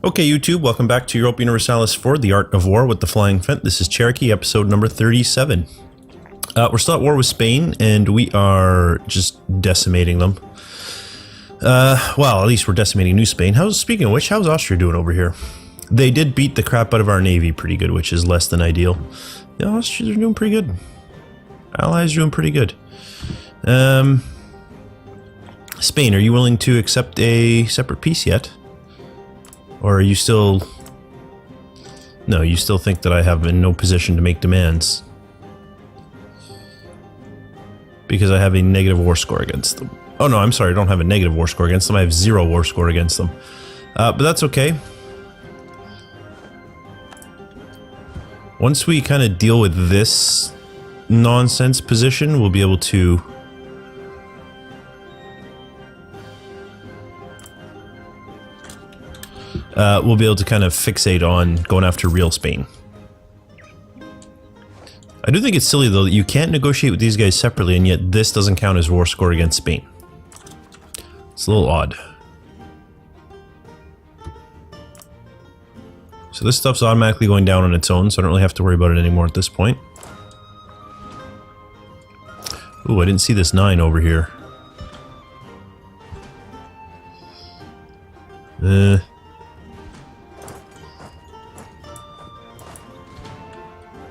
Okay, YouTube, welcome back to Europa Universalis for the Art of War with the Flying Phent. This is Cherokee, episode number 37. We're still at war with Spain, and we are just decimating them. Well, at least we're decimating New Spain. Speaking of which, how's Austria doing over here? They did beat the crap out of our navy pretty good, which is less than ideal. Yeah, Austrians are doing pretty good. Allies are doing pretty good. Spain, are you willing to accept a separate peace yet? Or are you still... No, you still think that I have in no position to make demands. Because I have a negative war score against them. Oh no, I'm sorry, I don't have a negative war score against them. I have 0 war score against them. But that's okay. Once we kind of deal with this nonsense position, we'll be able to... we'll be able to kind of fixate on going after real Spain. I do think it's silly though that you can't negotiate with these guys separately and yet this doesn't count as war score against Spain. It's a little odd. So this stuff's automatically going down on its own, so I don't really have to worry about it anymore at this point. Ooh, I didn't see this 9 over here.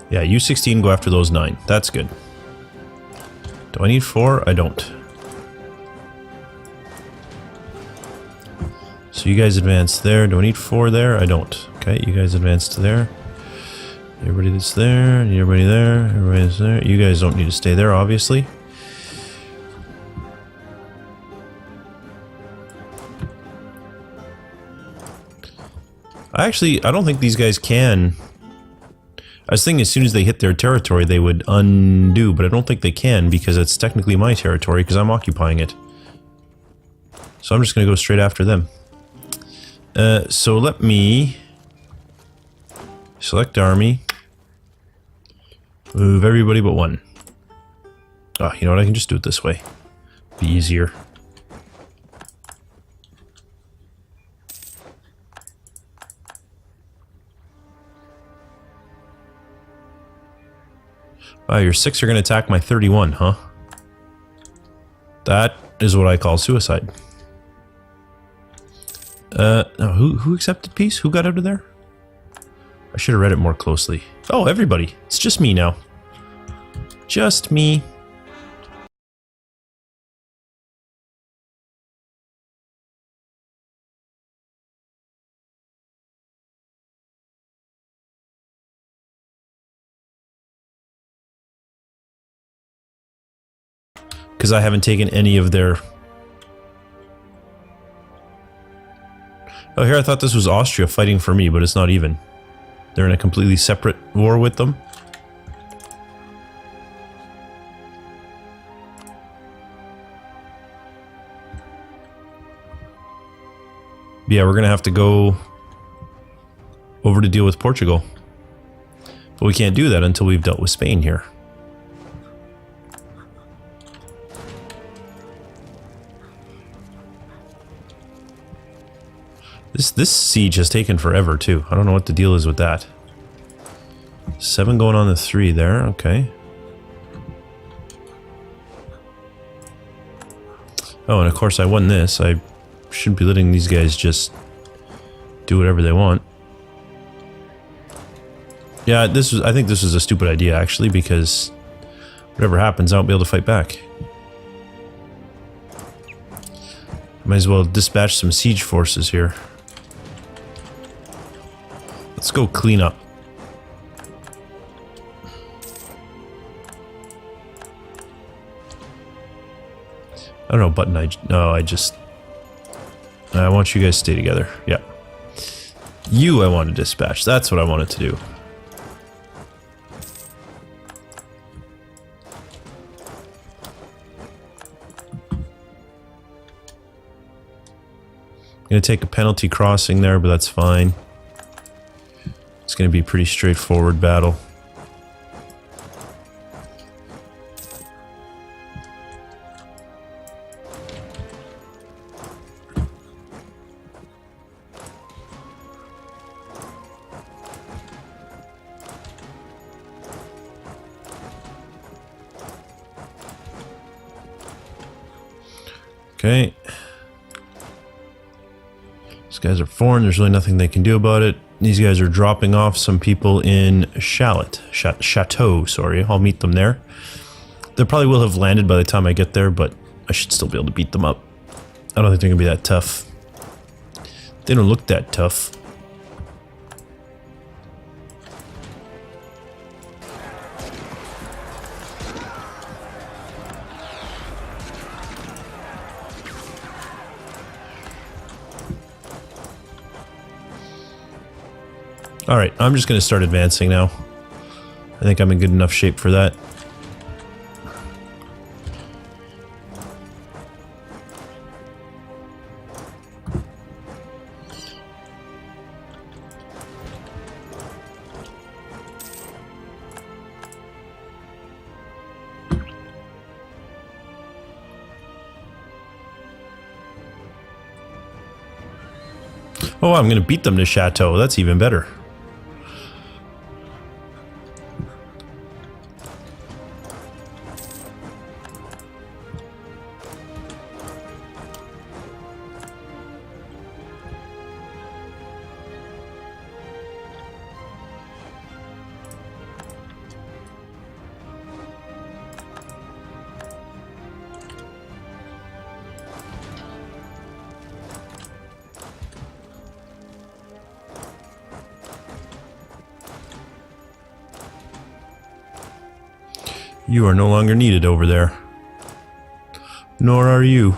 Yeah, U-16 go after those 9. That's good. Do I need 4? I don't. So you guys advance there. Do I need 4 there? I don't. Okay, you guys advance to there. Everybody that's there. Need everybody there. Everybody's there. You guys don't need to stay there, obviously. I don't think these guys can... I was thinking as soon as they hit their territory they would undo, but I don't think they can because it's technically my territory because I'm occupying it. So I'm just going to go straight after them. So let me select army. Move everybody but 1. Oh, you know what? I can just do it this way. Be easier. Wow, your 6 are going to attack my 31, huh? That is what I call suicide. No, who accepted peace? Who got out of there? I should have read it more closely. Oh, everybody. It's just me now. Just me. Because I haven't taken any of their... Oh, here I thought this was Austria fighting for me, but it's not even. They're in a completely separate war with them. Yeah, we're gonna have to go over to deal with Portugal. But we can't do that until we've dealt with Spain here. This siege has taken forever too. I don't know what the deal is with that. 7 going on the 3 there, okay. Oh, and of course I won this. I shouldn't be letting these guys just do whatever they want. Yeah, I think this was a stupid idea actually, because whatever happens, I won't be able to fight back. Might as well dispatch some siege forces here. Let's go clean up. I don't know, button. I want you guys to stay together. Yeah. You I want to dispatch. That's what I wanted to do. I'm going to take a penalty crossing there, but that's fine. It's going to be a pretty straightforward battle. Okay. These guys are foreign. There's really nothing they can do about it. These guys are dropping off some people in Chateau, sorry. I'll meet them there. They probably will have landed by the time I get there, but I should still be able to beat them up. I don't think they're going to be that tough. They don't look that tough. Alright, I'm just going to start advancing now. I think I'm in good enough shape for that. Oh, I'm going to beat them to Chateau. That's even better. You are no longer needed over there. Nor are you.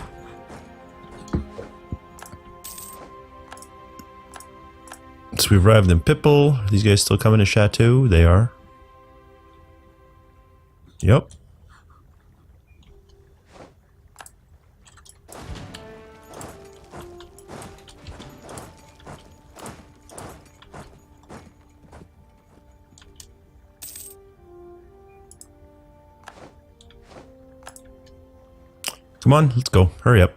So we've arrived in Pipple. Are these guys still coming to Chateau? They are. Yep. Come on, let's go. Hurry up.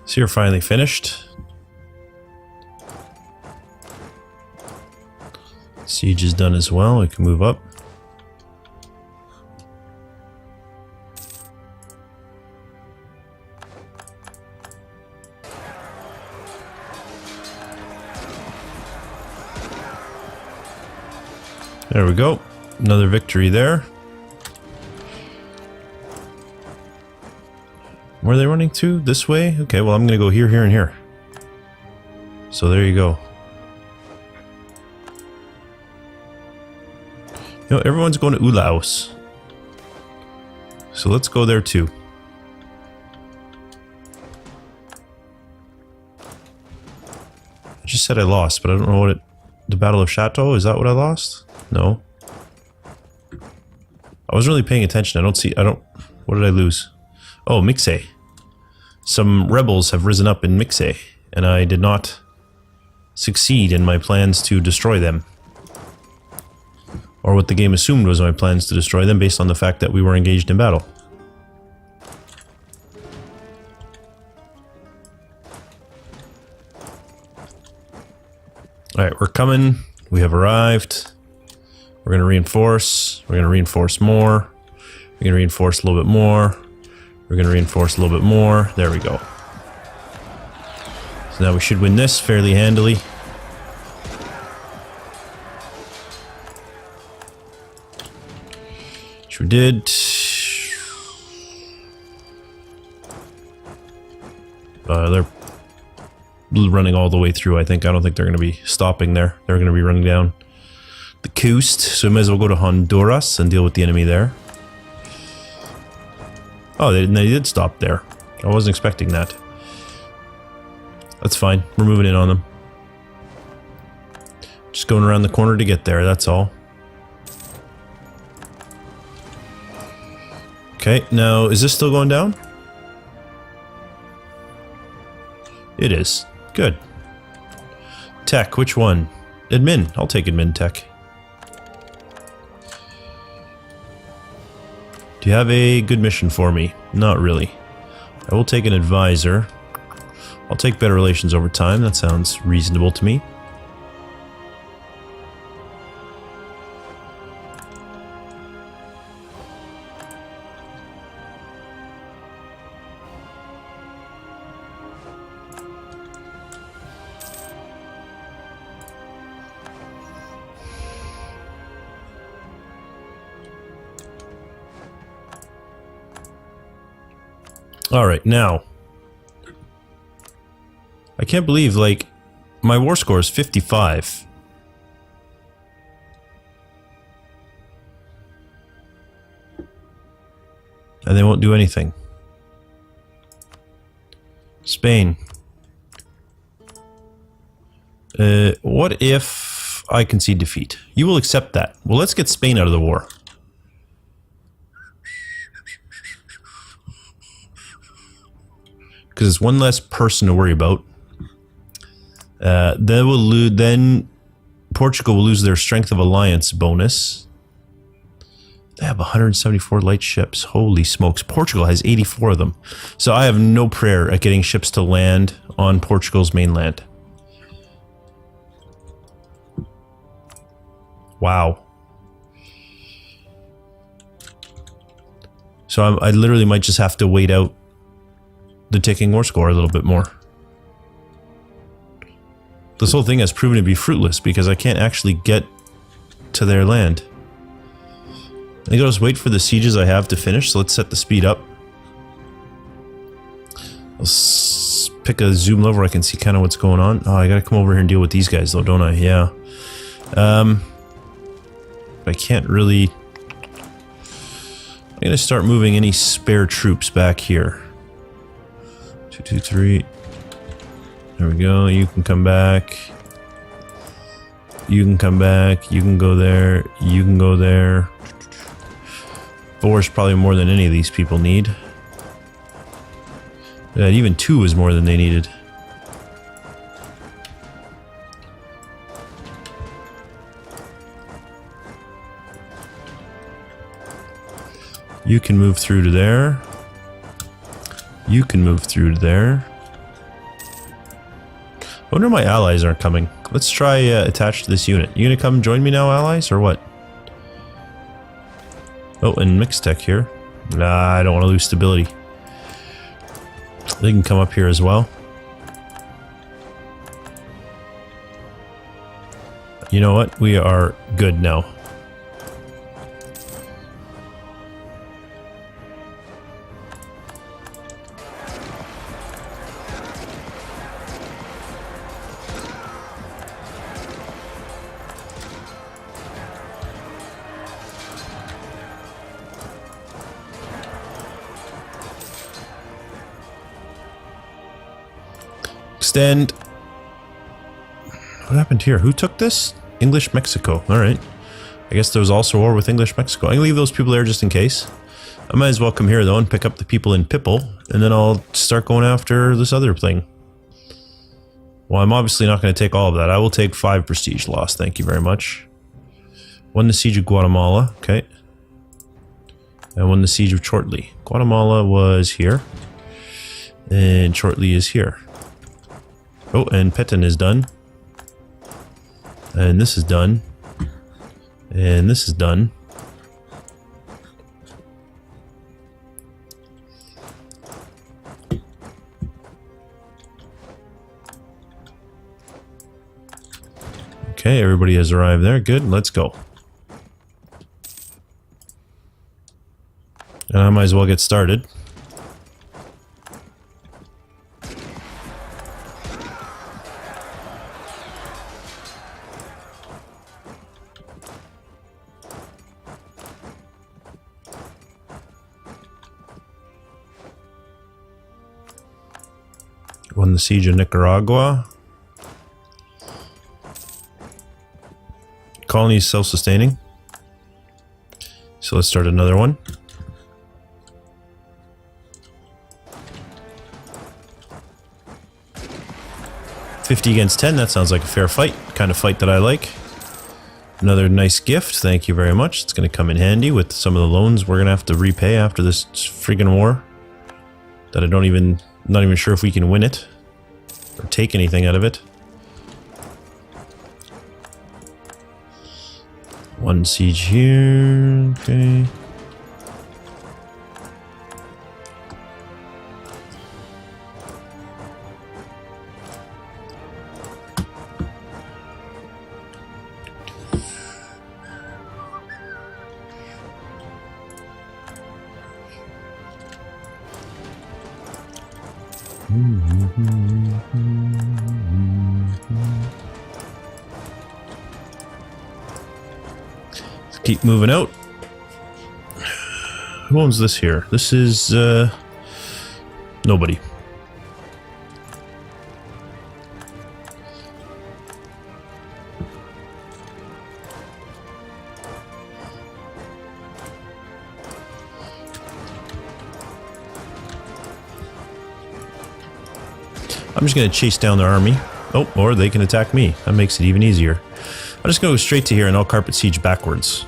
So you're finally finished. Siege is done as well. I can move up. There we go. Another victory there. Where are they running to? This way? Okay, well I'm gonna go here, here, and here. So there you go. You know, everyone's going to Ulaos. So let's go there too. I just said I lost, but I don't know what it... The Battle of Chateau, is that what I lost? No. I wasn't really paying attention. What did I lose? Oh, Mixe. Some rebels have risen up in Mixe, and I did not succeed in my plans to destroy them. Or what the game assumed was my plans to destroy them based on the fact that we were engaged in battle. Alright, we're coming. We have arrived. We're going to reinforce. We're going to reinforce more. We're going to reinforce a little bit more. We're going to reinforce a little bit more. There we go. So now we should win this fairly handily. We did. They're running all the way through, I think. I don't think they're going to be stopping there. They're going to be running down the coast. So we might as well go to Honduras and deal with the enemy there. Oh, they did stop there. I wasn't expecting that. That's fine. We're moving in on them. Just going around the corner to get there, that's all. Okay, now, is this still going down? It is. Good. Tech, which one? Admin. I'll take admin tech. Do you have a good mission for me? Not really. I will take an advisor. I'll take better relations over time. That sounds reasonable to me. Alright, now. I can't believe, like, my war score is 55. And they won't do anything. Spain. What if I concede defeat? You will accept that. Well, let's get Spain out of the war. Because it's one less person to worry about. Then Portugal will lose their strength of alliance bonus. They have 174 light ships. Holy smokes. Portugal has 84 of them. So I have no prayer at getting ships to land on Portugal's mainland. Wow. So I literally might just have to wait out the ticking war score a little bit more. This whole thing has proven to be fruitless because I can't actually get to their land. I think I'll just wait for the sieges I have to finish, so let's set the speed up. I'll pick a zoom level where I can see kind of what's going on. Oh, I gotta come over here and deal with these guys though, don't I? Yeah. I can't really... I'm gonna start moving any spare troops back here. 2, 2, 3. There we go. You can come back. You can come back. You can go there. You can go there. 4 is probably more than any of these people need. Yeah, even 2 is more than they needed. You can move through to there. You can move through to there. I wonder my allies aren't coming. Let's try attach to this unit. You gonna come join me now, allies, or what? Oh, and mixed tech here. Nah, I don't want to lose stability. They can come up here as well. You know what? We are good now. Extend. What happened here? Who took this? English Mexico. Alright. I guess there was also a war with English Mexico. I can leave those people there just in case. I might as well come here though and pick up the people in Pipple. And then I'll start going after this other thing. Well, I'm obviously not going to take all of that. I will take 5 prestige loss. Thank you very much. Won the siege of Guatemala. Okay. And won the siege of Chortli. Guatemala was here. And Chortli is here. Oh, and Petain is done. And this is done. And this is done. Okay, everybody has arrived there. Good, let's go. And I might as well get started. Won the siege of Nicaragua. Colony is self-sustaining. So let's start another one. 50 against 10, that sounds like a fair fight. Kind of fight that I like. Another nice gift, thank you very much. It's going to come in handy with some of the loans we're going to have to repay after this friggin' war. That not even sure if we can win it. Or take anything out of it. One siege here, okay. Let's keep moving out. Who owns this here? This is nobody. I'm just going to chase down their army. Oh, or they can attack me. That makes it even easier. I'm just going to go straight to here and I'll carpet siege backwards.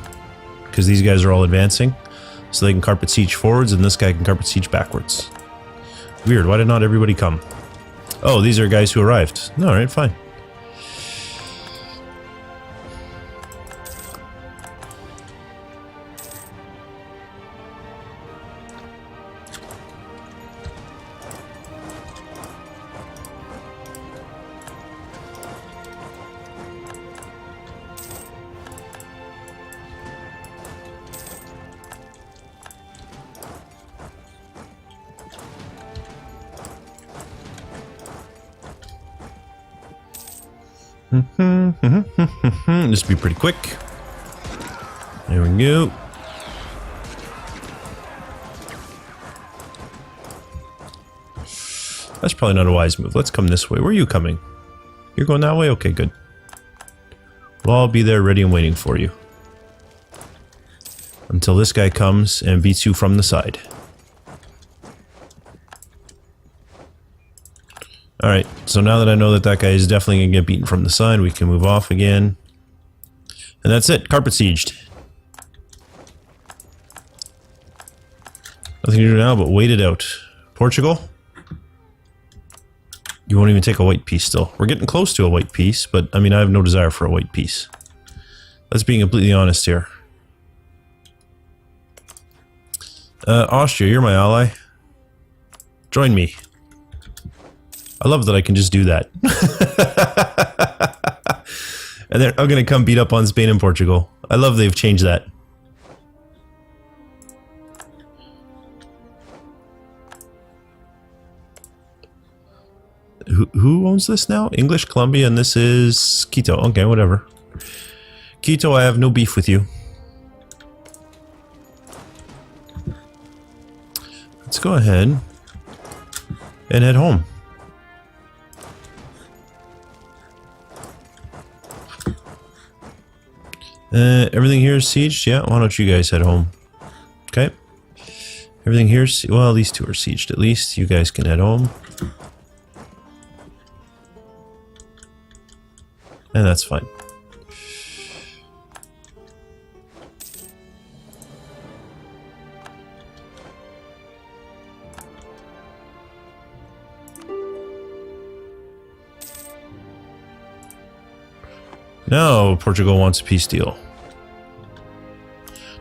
Because these guys are all advancing. So they can carpet siege forwards and this guy can carpet siege backwards. Weird, why did not everybody come? Oh, these are guys who arrived. Alright, fine. This will be pretty quick. There we go. That's probably not a wise move. Let's come this way. Where are you coming? You're going that way? Okay, good. Well, I'll be there ready and waiting for you. Until this guy comes and beats you from the side. Alright, so now that I know that that guy is definitely going to get beaten from the side, we can move off again. And that's it, carpet sieged. Nothing to do now but wait it out. Portugal? You won't even take a white piece still. We're getting close to a white piece, but I mean, I have no desire for a white piece. Let's be completely honest here. Austria, you're my ally. Join me. I love that I can just do that. And then I'm gonna come beat up on Spain and Portugal. I love they've changed that. Who owns this now? English, Colombia, and this is Quito. Okay, whatever. Quito, I have no beef with you. Let's go ahead and head home. Everything here is sieged? Yeah, why don't you guys head home? Okay. Everything here is... well, these two are sieged at least. You guys can head home. And that's fine. No, Portugal wants a peace deal.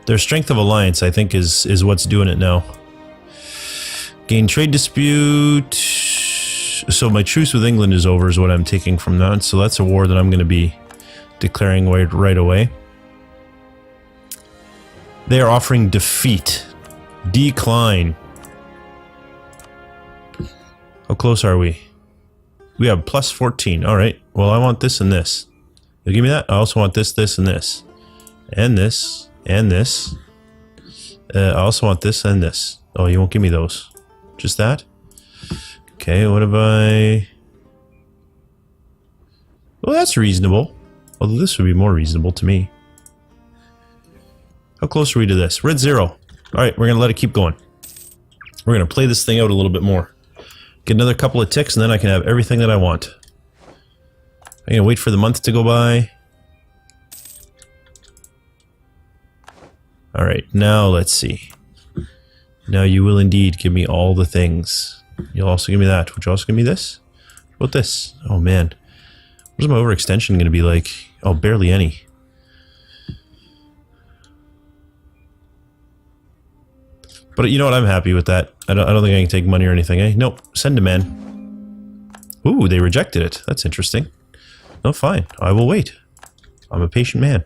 Their strength of alliance, I think, is what's doing it now. Gain trade dispute. So my truce with England is over is what I'm taking from that. So that's a war that I'm going to be declaring right away. They are offering defeat. Decline. How close are we? We have plus 14. Alright. Well, I want this and this. You give me that? I also want this, this, and this. And this. And this. I also want this and this. Oh, you won't give me those. Just that? Okay, what have I... well, that's reasonable. Although this would be more reasonable to me. How close are we to this? We're at 0. Alright, we're going to let it keep going. We're going to play this thing out a little bit more. Get another couple of ticks and then I can have everything that I want. I'm gonna wait for the month to go by. Alright, now let's see. Now you will indeed give me all the things. You'll also give me that. Would you also give me this? What about this? Oh man. What's my overextension gonna be like? Oh, barely any. But you know what? I'm happy with that. I don't think I can take money or anything, eh? Nope. Send demand. Ooh, they rejected it. That's interesting. No, fine. I will wait. I'm a patient man.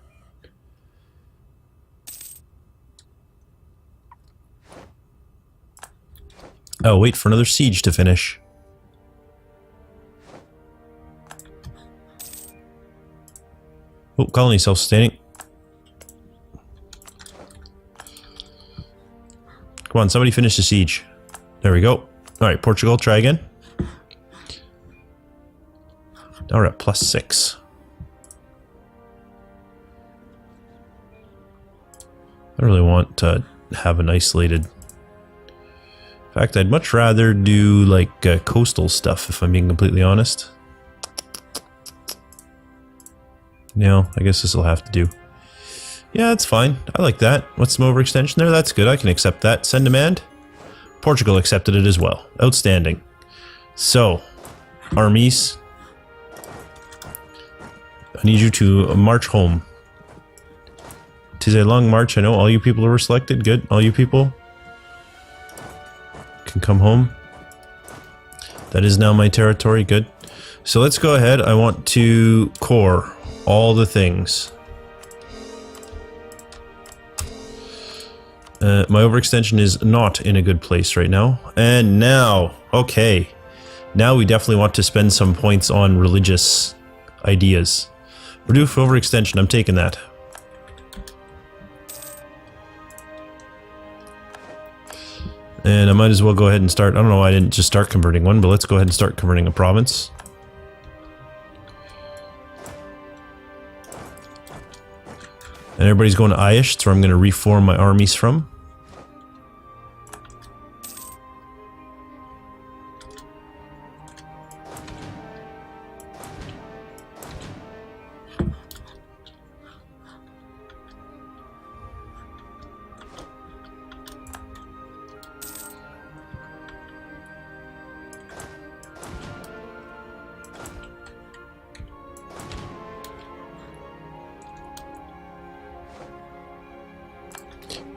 I'll wait for another siege to finish. Oh, colony self-sustaining. Come on, somebody finish the siege. There we go. Alright, Portugal, try again. Now we're at +6. I don't really want to have an isolated... In fact, I'd much rather do like coastal stuff, if I'm being completely honest. No, I guess this will have to do. Yeah, that's fine. I like that. What's some overextension there? That's good. I can accept that. Send demand. Portugal accepted it as well. Outstanding. So, armies. I need you to march home. 'Tis a long march. I know all you people were selected. Good. All you people can come home. That is now my territory. Good. So let's go ahead. I want to core all the things. My overextension is not in a good place right now. And now, okay. Now we definitely want to spend some points on religious ideas. We're due for overextension. I'm taking that. And I might as well go ahead and start. I don't know why I didn't just start converting one, but let's go ahead and start converting a province. And everybody's going to Aish, that's where I'm going to reform my armies from.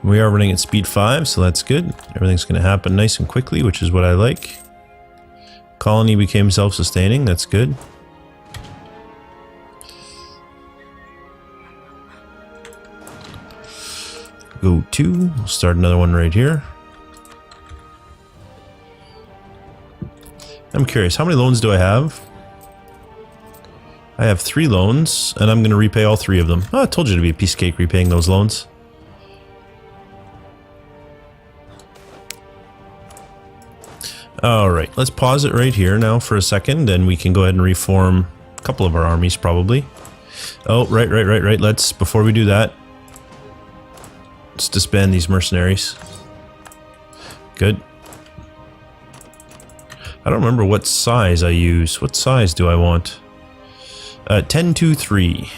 We are running at speed 5, so that's good. Everything's going to happen nice and quickly, which is what I like. Colony became self-sustaining, that's good. Go 2, we'll start another one right here. I'm curious, how many loans do I have? I have 3 loans, and I'm going to repay all 3 of them. Oh, I told you to be a piece of cake repaying those loans. Alright, let's pause it right here now for a second, and we can go ahead and reform a couple of our armies, probably. Oh, right. Let's, before we do that, let's disband these mercenaries. Good. I don't remember what size I use. What size do I want? 10-2-3.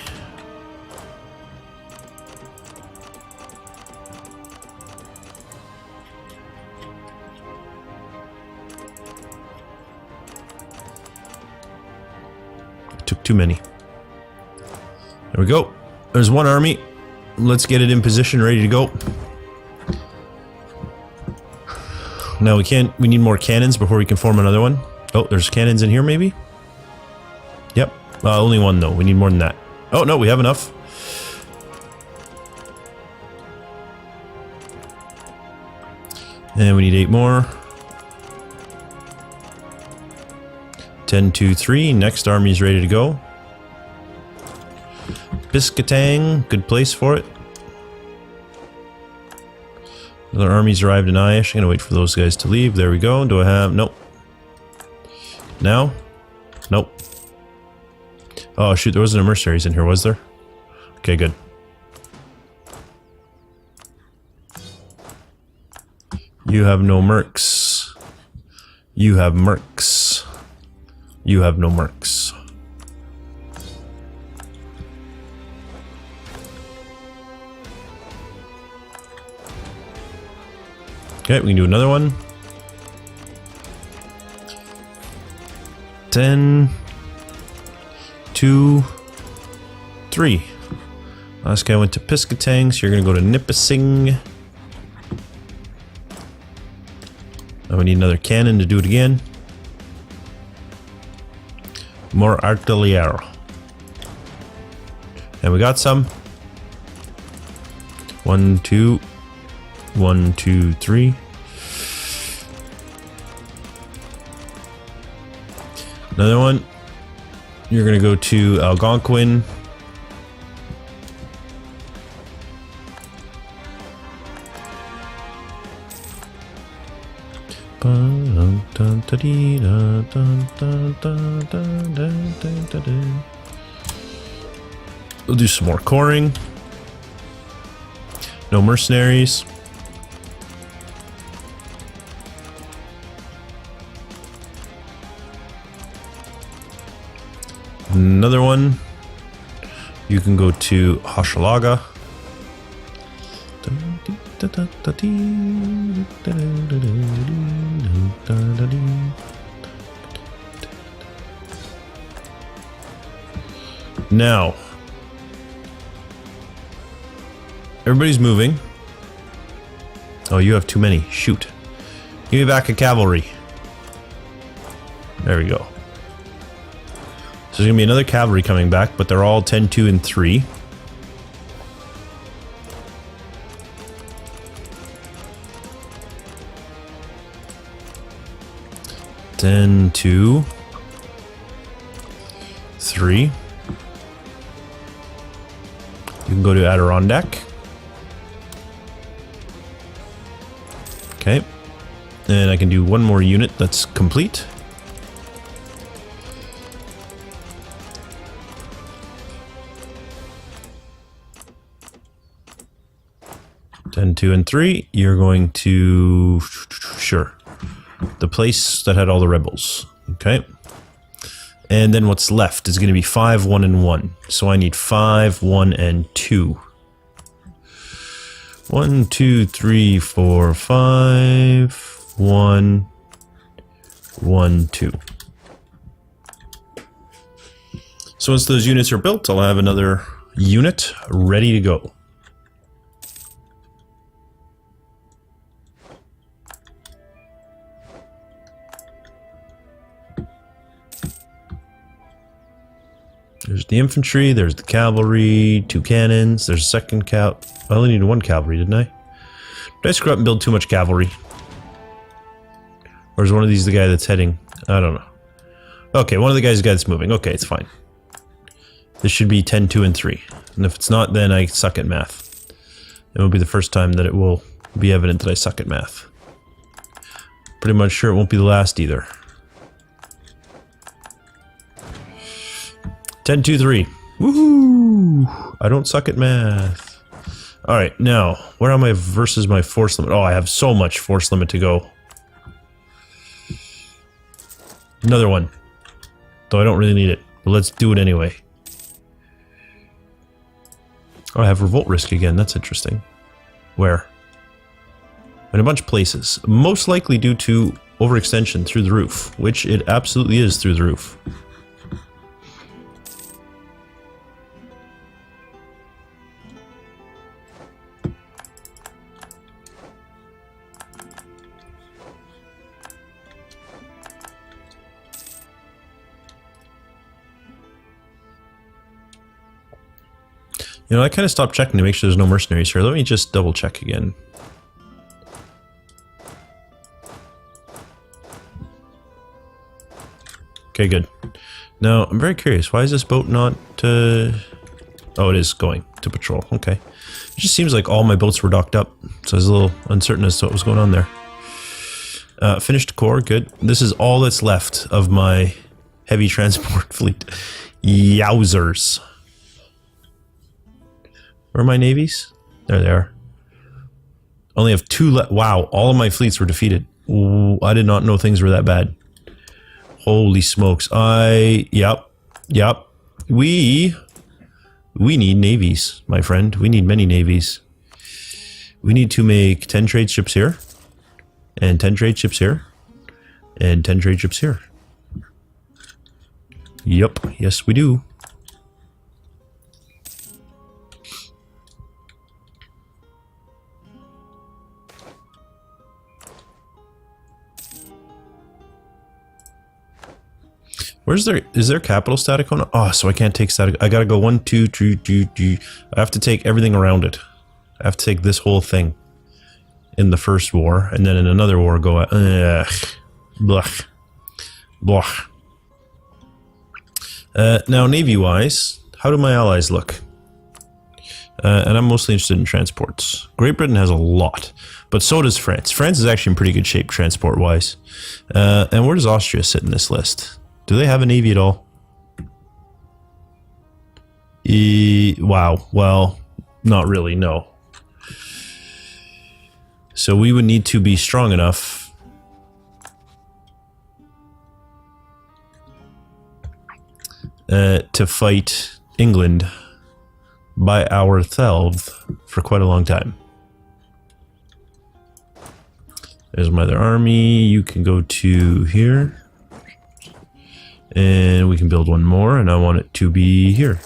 Took too many. There we go. There's one army. Let's get it in position, ready to go. Now we need more cannons before we can form another one. Oh, there's cannons in here maybe? Yep. Only one though. We need more than that. Oh, no, we have enough. And we need 8 more. 10-2-3. Next army's ready to go. Biscatang, good place for it. Another army's arrived in Aish. I'm gonna wait for those guys to leave. There we go. Do I have... Nope. Now? Nope. Oh shoot, there wasn't a mercenaries in here, was there? Okay, good. You have no mercs. You have mercs. You have no mercs. Okay, we can do another one. 10, 2, 3. Last guy went to Piscatang, so you're going to go to Nipissing. Now we need another cannon to do it again. More artillery. And we got some. 1, 2. 1, 2, 3. Another one. You're going to go to Algonquin. We'll do some more coring. No mercenaries. Another one. You can go to Hochelaga. Now, everybody's moving. Oh, you have too many. Shoot. Give me back a cavalry. There we go. So there's going to be another cavalry coming back, but they're all 10, 2, and 3. Then 2, 3. You can go to Adirondack. Okay. And I can do one more unit that's complete. Then 2 and 3. You're going to... Sure. The place that had all the rebels. Okay. And then what's left is going to be 5, 1, and 1. So I need 5, 1, and 2. 1, 2, 3, 4, 5, 1, 1, 2. So once those units are built, I'll have another unit ready to go. There's the infantry, there's the cavalry, 2 cannons, there's a second I only needed 1 cavalry, didn't I? Did I screw up and build too much cavalry? Or is one of these the guy that's heading? I don't know. Okay, one of the guys is the guy that's moving. Okay, it's fine. This should be 10, 2, and 3. And if it's not, then I suck at math. It will be the first time that it will be evident that I suck at math. Pretty much sure it won't be the last either. 10, 2, 3. Woohoo! I don't suck at math. Alright, now, where am I versus my force limit? Oh, I have so much force limit to go. Another one. Though I don't really need it. But let's do it anyway. Oh, I have revolt risk again. That's interesting. Where? In a bunch of places. Most likely due to overextension through the roof. Which it absolutely is through the roof. You know, I kind of stopped checking to make sure there's no mercenaries here. Let me just double check again. Okay, good. Now, I'm very curious. Why is this boat not... Oh, it is going to patrol. Okay. It just seems like all my boats were docked up. So I was a little uncertain as to what was going on there. Finished core. Good. This is all that's left of my heavy transport fleet. Yowzers. Where are my navies? There they are. Only have 2 left. Wow, all of my fleets were defeated. Ooh, I did not know things were that bad. Holy smokes. Yep. We need navies, my friend. We need many navies. We need to make 10 trade ships here. And 10 trade ships here. And 10 trade ships here. Yup, yes we do. Is there capital static on it? Oh, so I can't take static. I gotta go 1, 2, 3, 2, 2. I have to take everything around it. I have to take this whole thing in the first war, and then in another war go, blech. Blech. Now, Navy-wise, how do my allies look? And I'm mostly interested in transports. Great Britain has a lot, but so does France. France is actually in pretty good shape transport-wise. And where does Austria sit in this list? Do they have a navy at all? Wow. Well, not really, no. So we would need to be strong enough to fight England by ourselves for quite a long time. There's my other army. You can go to here. And we can build one more, and I want it to be here.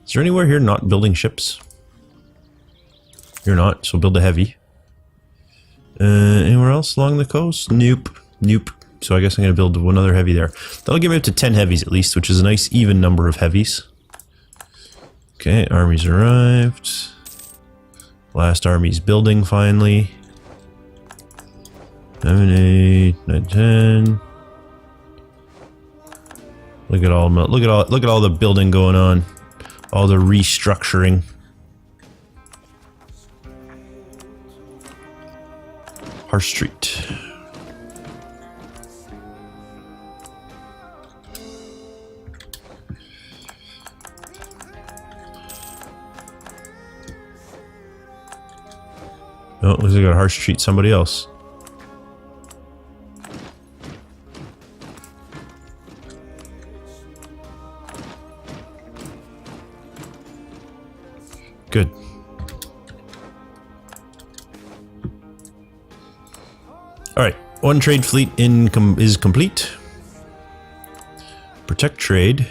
Is there anywhere here not building ships? You're not, so build a heavy. Anywhere else along the coast? Nope. Nope. So I guess I'm going to build another heavy there. That'll give me up to 10 heavies at least, which is a nice even number of heavies. Okay, armies arrived. Last army's building finally. 7, 8, 9, 10. Look at all the building going on. All the restructuring. Harsh Street. Oh, looks like I gotta harsh treat somebody else. Good. Alright, one trade fleet is complete. Protect trade.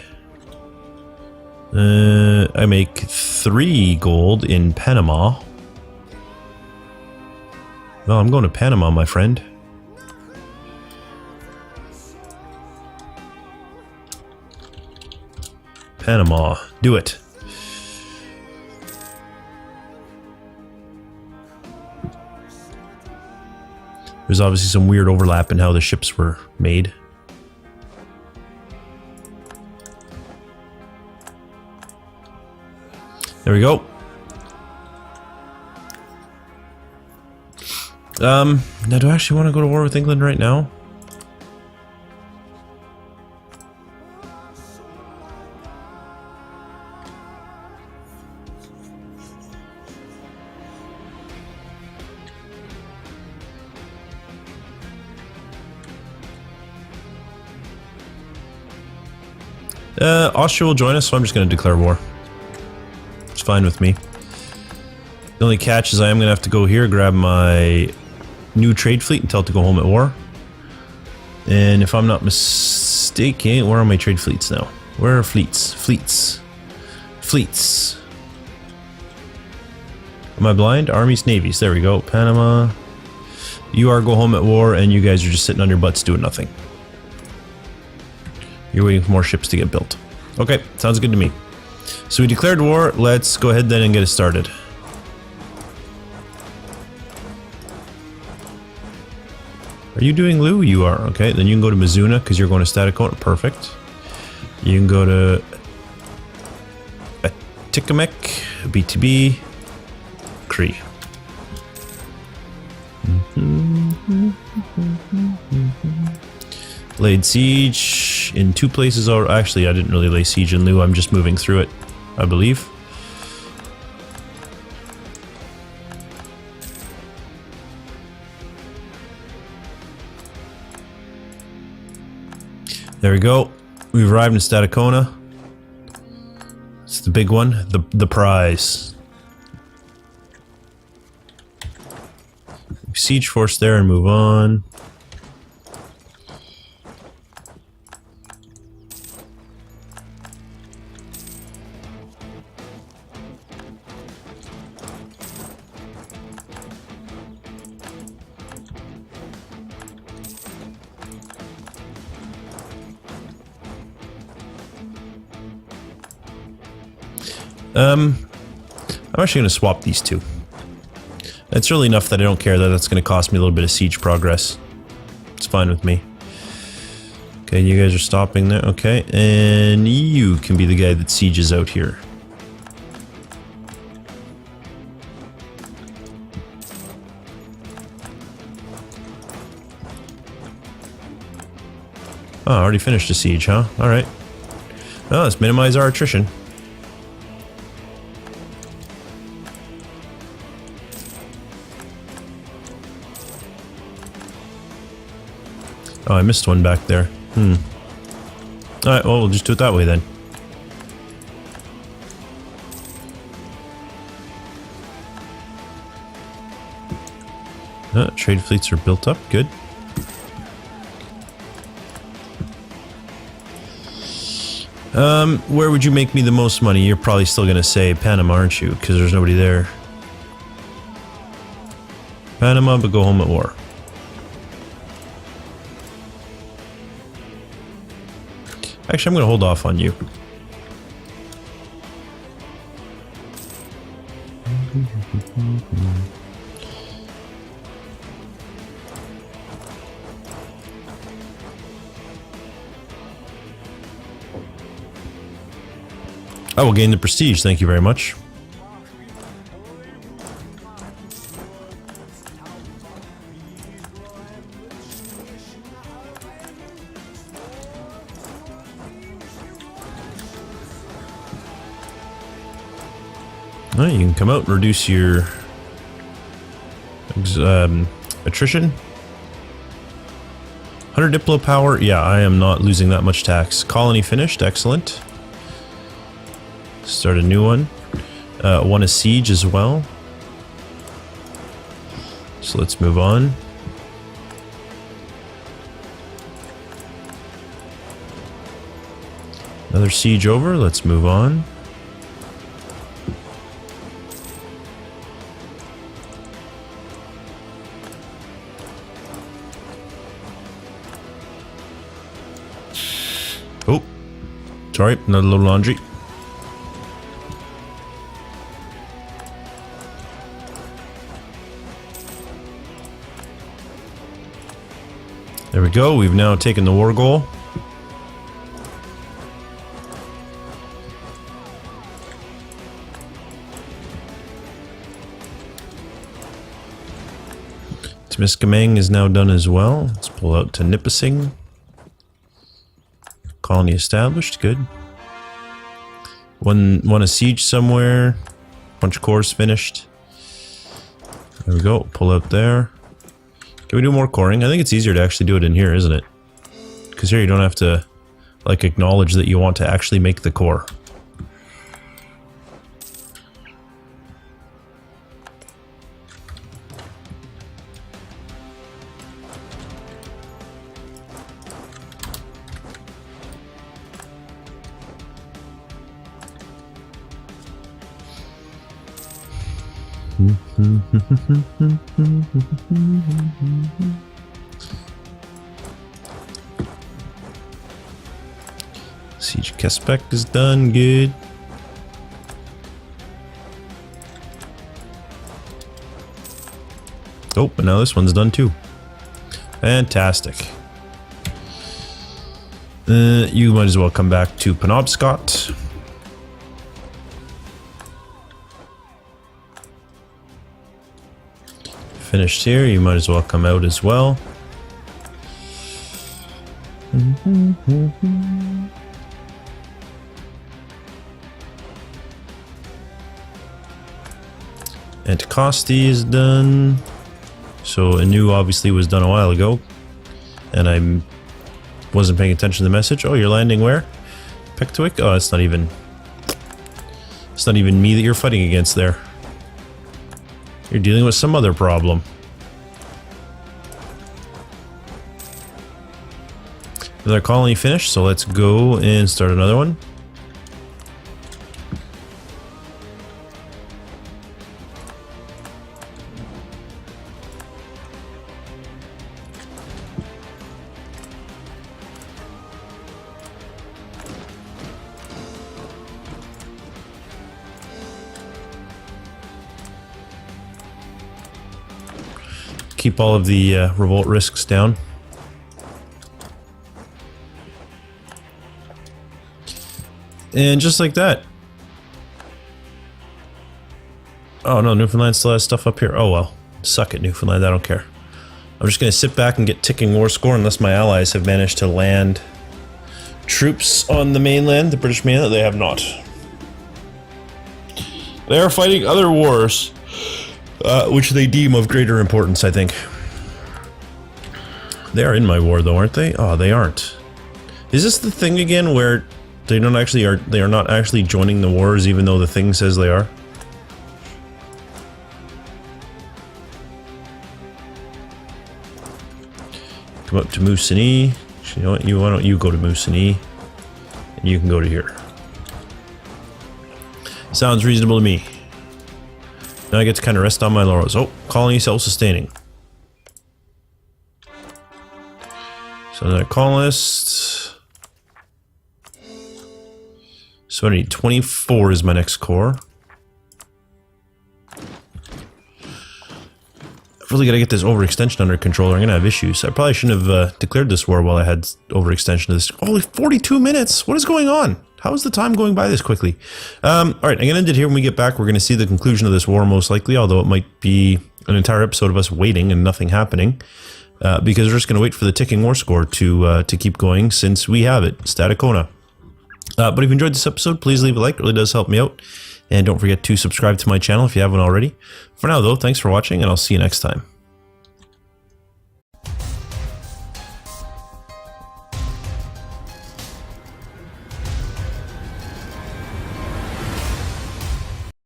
I make 3 gold in Panama. Well, I'm going to Panama, my friend. Panama. Do it. There's obviously some weird overlap in how the ships were made. There we go. Now do I actually want to go to war with England right now? Austria will join us, so I'm just going to declare war. It's fine with me. The only catch is I am going to have to go here, grab my new trade fleet and tell it to go home at war. And if I'm not mistaken, where are my trade fleets now? Where are fleets? Fleets. Am I blind? Armies, navies. There we go. Panama. You are go home at war, and you guys are just sitting on your butts doing nothing. You're waiting for more ships to get built. Okay, sounds good to me. So we declared war. Let's go ahead then and get it started. Are you doing Lou? You are. Okay, then you can go to Mizuna because you're going to Staticona. Perfect. You can go to Atikamek, BTB, Cree. Laid siege in 2 places. Actually, I didn't really lay siege in Lou. I'm just moving through it, I believe. There we go. We've arrived in Staticona. the big one, the prize. Siege force there and move on. I'm actually going to swap these two. It's really enough that I don't care that that's going to cost me a little bit of siege progress. It's fine with me. Okay, you guys are stopping there. Okay, and you can be the guy that sieges out here. Oh, I already finished the siege, huh? Alright. Well, let's minimize our attrition. Oh, I missed one back there. Alright, well, we'll just do it that way then. Trade fleets are built up. Good. Where would you make me the most money? You're probably still going to say Panama, aren't you? Because there's nobody there. Panama, but go home at war. Actually, I'm going to hold off on you. I will gain the prestige, thank you very much. Well, you can come out and reduce your attrition. 100 diplo power. Yeah, I am not losing that much tax. Colony finished. Excellent. Start a new one. One a siege as well. So let's move on. Another siege over. Let's move on. Oh, sorry, another little laundry. There we go, we've now taken the war goal. Temiskaming is now done as well. Let's pull out to Nipissing. Colony established, good. One a siege somewhere. Bunch of cores finished. There we go, pull out there. Can we do more coring? I think it's easier to actually do it in here, isn't it? Because here you don't have to, like, acknowledge that you want to actually make the core. Siege Kespek is done, good. Oh, but now this one's done too. Fantastic. You might as well come back to Penobscot. Finished here, you might as well come out as well. Anticosti is done. So Anu obviously was done a while ago. And I wasn't paying attention to the message. Oh, you're landing where? Pectwick? Oh, it's not even... It's not even me that you're fighting against there. You're dealing with some other problem. Another colony finished, so let's go and start another one. Keep all of the revolt risks down. And just like that. Oh no, Newfoundland still has stuff up here. Oh well. Suck it, Newfoundland, I don't care. I'm just gonna sit back and get ticking war score unless my allies have managed to land troops on the mainland, the British mainland. They have not. They are fighting other wars. Which they deem of greater importance, I think. They are in my war, though, aren't they? Oh, they aren't. Is this the thing again where they don't actually they are not actually joining the wars, even though the thing says they are? Come up to Moosonee. You know what? Why don't you go to Moosonee, and you can go to here. Sounds reasonable to me. Now I get to kind of rest on my laurels. Oh, colony self-sustaining. So another colonist. So I need 24 is my next core. I've really got to get this overextension under control or I'm going to have issues. I probably shouldn't have declared this war while I had overextension of this. Holy 42 minutes! What is going on? How is the time going by this quickly? Alright, I'm going to end it here. When we get back, we're going to see the conclusion of this war most likely, although it might be an entire episode of us waiting and nothing happening. Because we're just going to wait for the ticking war score to keep going since we have it. Staticona. But if you enjoyed this episode, please leave a like. It really does help me out. And don't forget to subscribe to my channel if you haven't already. For now, though, thanks for watching, and I'll see you next time.